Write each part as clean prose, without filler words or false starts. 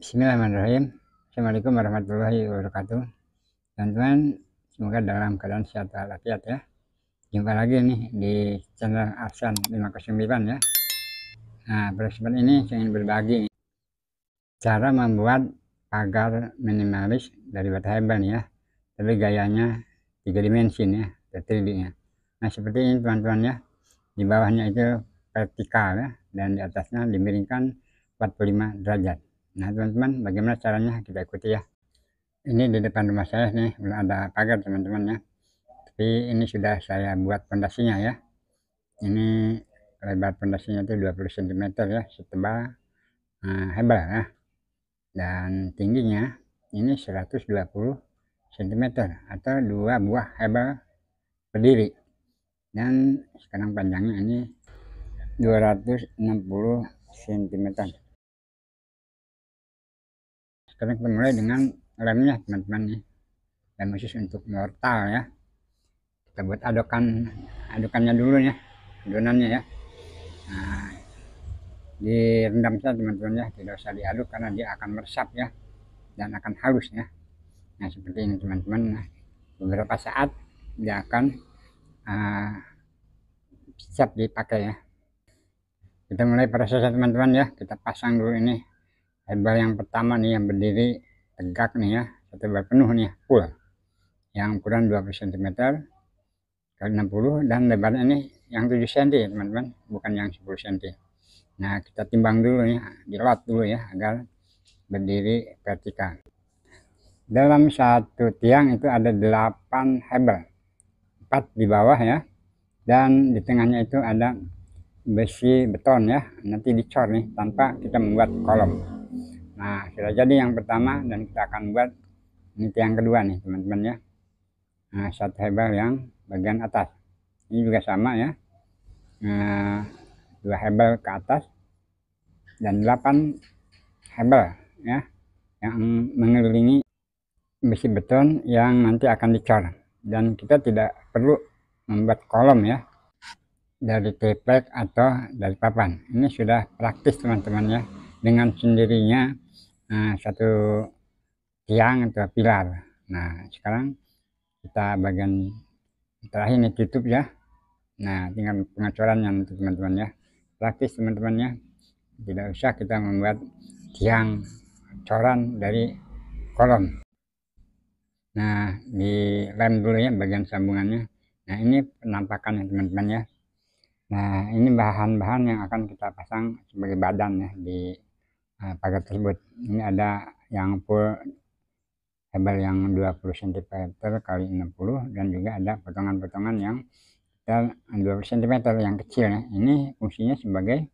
Bismillahirrahmanirrahim. Assalamualaikum warahmatullahi wabarakatuh. Teman-teman, semoga dalam keadaan sehat walafiat ya. Jumpa lagi nih di channel Arsan 509 ya. Nah, pada kesempatan ini saya ingin berbagi cara membuat pagar minimalis dari bata hebel ya. Tapi gayanya 3 dimensi ya, 3D nya. Nah, seperti ini teman-teman ya. Di bawahnya itu vertikal ya, dan di atasnya dimiringkan 45 derajat. Nah teman-teman, bagaimana caranya, kita ikuti ya. Ini di depan rumah saya nih, belum ada pagar teman-teman ya, tapi ini sudah saya buat pondasinya ya. Ini lebar pondasinya itu 20 cm ya, setebal hebel ya, dan tingginya ini 120 cm atau 2 buah hebel berdiri, dan sekarang panjangnya ini 260 cm. Sekarang kita mulai dengan lemnya teman-teman nih, lem khusus untuk mortal ya. Kita buat adukannya dulu ya, adonannya ya. Nah, direndam saja teman-teman ya, tidak usah diaduk karena dia akan meresap ya, dan akan halus ya. Nah seperti ini teman-teman. Nah, beberapa saat dia akan siap dipakai ya. Kita mulai prosesnya teman-teman ya. Kita pasang dulu ini hebel yang pertama nih, yang berdiri tegak nih ya, satu hebel penuh nih full, yang ukuran 20 cm kali 60, dan lebarnya ini yang 7 cm teman-teman, bukan yang 10 cm. Nah kita timbang dulu ya, dilot dulu ya, agar berdiri vertikal. Dalam satu tiang itu ada 8 hebel, 4 di bawah ya, dan di tengahnya itu ada besi beton ya, nanti dicor nih tanpa kita membuat kolom. Nah sudah jadi yang pertama, dan kita akan buat ini tiang kedua nih teman-teman ya. Nah, 1 hebel yang bagian atas ini juga sama ya, 2 hebel ke atas, dan 8 hebel ya, yang mengelilingi besi beton yang nanti akan dicor. Dan kita tidak perlu membuat kolom ya, dari triplek atau dari papan. Ini sudah praktis teman-teman ya, dengan sendirinya satu tiang atau pilar. Nah sekarang kita bagian terakhir ini tutup ya. Nah tinggal pengecorannya nanti teman-teman ya, praktis teman-teman ya, tidak usah kita membuat tiang coran dari kolom. Nah dilem dulu ya bagian sambungannya. Nah ini penampakannya teman-teman ya. Nah ini bahan-bahan yang akan kita pasang sebagai badan ya di pagar tersebut. Ini ada yang full hebel yang 20 cm kali 60, dan juga ada potongan-potongan yang 20 cm yang kecil ya. Ini fungsinya sebagai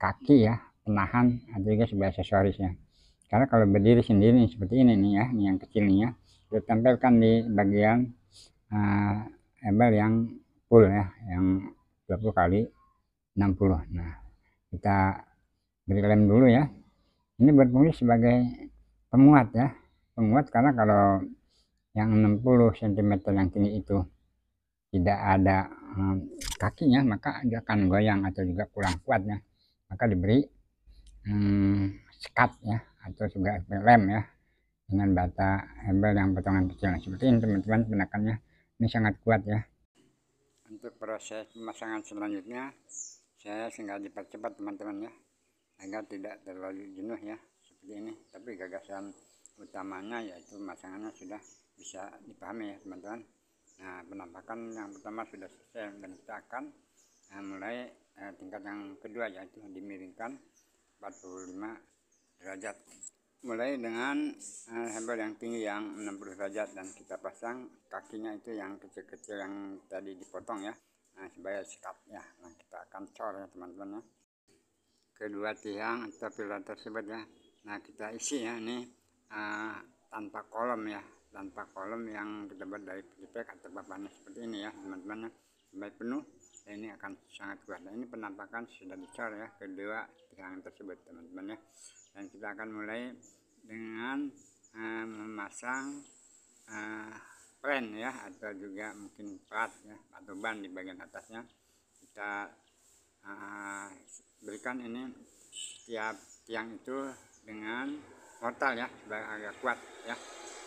kaki ya, penahan, atau juga sebagai aksesoris ya. Karena kalau berdiri sendiri seperti ini nih ya, ini yang kecil nih ya, kita tempelkan di bagian hebel yang full ya, yang 20 kali 60. Nah kita beri lem dulu ya. Ini berfungsi sebagai penguat ya, penguat, karena kalau yang 60 cm yang tinggi itu tidak ada kakinya, maka dia akan goyang atau juga kurang kuat ya. Maka diberi sekat ya, atau juga lem ya, dengan bata hebel yang potongan kecil. Nah, seperti ini teman-teman penekannya, ini sangat kuat ya. Untuk proses pemasangan selanjutnya saya sengaja dipercepat teman-teman ya, agar tidak terlalu jenuh ya, seperti ini. Tapi gagasan utamanya yaitu pemasangannya sudah bisa dipahami ya teman-teman. Nah penampakan yang pertama sudah selesai, dan kita akan mulai tingkat yang kedua, yaitu dimiringkan 45 derajat. Mulai dengan hebel yang tinggi yang 60 derajat, dan kita pasang kakinya itu yang kecil-kecil yang tadi dipotong ya, sebagai sekat ya. Nah kita akan cor ya teman-teman ya, kedua tiang atau pilar tersebut ya. Nah kita isi ya, ini tanpa kolom ya, tanpa kolom yang kita buat dari triplek atau papannya seperti ini ya teman-teman ya, sampai penuh. Dan ini akan sangat kuat. Dan ini penampakan sudah dicor ya, kedua tiang tersebut teman-teman ya. Dan kita akan mulai dengan memasang pren ya, atau juga mungkin plat ya, atau ban di bagian atasnya. Kita berikan ini, setiap tiang itu dengan mortal ya, supaya agak kuat ya.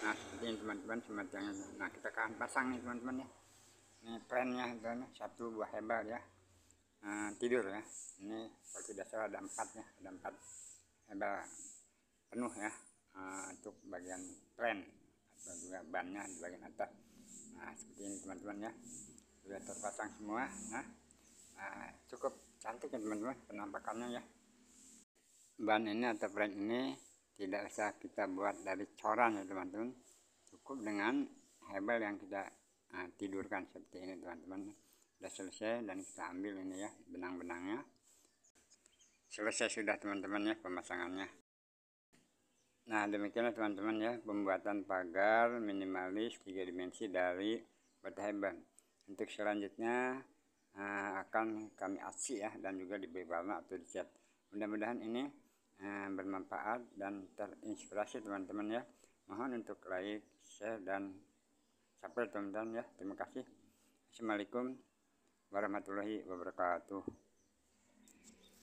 Nah seperti ini teman-teman, semacamnya. Nah kita akan pasang nih teman-teman ya. Ini plannya teman-teman, 1 buah hebel ya. Tidur ya. Ini kalau tidak salah ada 4 ya, ada 4 hebel penuh ya, untuk bagian plan atau juga bannya di bagian atas. Nah seperti ini teman-teman ya, sudah terpasang semua. Nah cukup cantik ya teman-teman penampakannya ya. Ban ini atau plan ini tidak usah kita buat dari coran ya teman-teman, cukup dengan hebel yang kita tidurkan seperti ini teman-teman. Sudah selesai dan kita ambil ini ya benang-benangnya. Selesai sudah teman-teman ya pemasangannya. Nah demikianlah teman-teman ya pembuatan pagar minimalis 3 dimensi dari bata hebel. Untuk selanjutnya akan kami aksi ya, dan juga diberi warna atau dicat. Mudah-mudahan ini bermanfaat dan terinspirasi teman-teman ya. Mohon untuk like, share, dan subscribe teman-teman ya. Terima kasih. Assalamualaikum warahmatullahi wabarakatuh.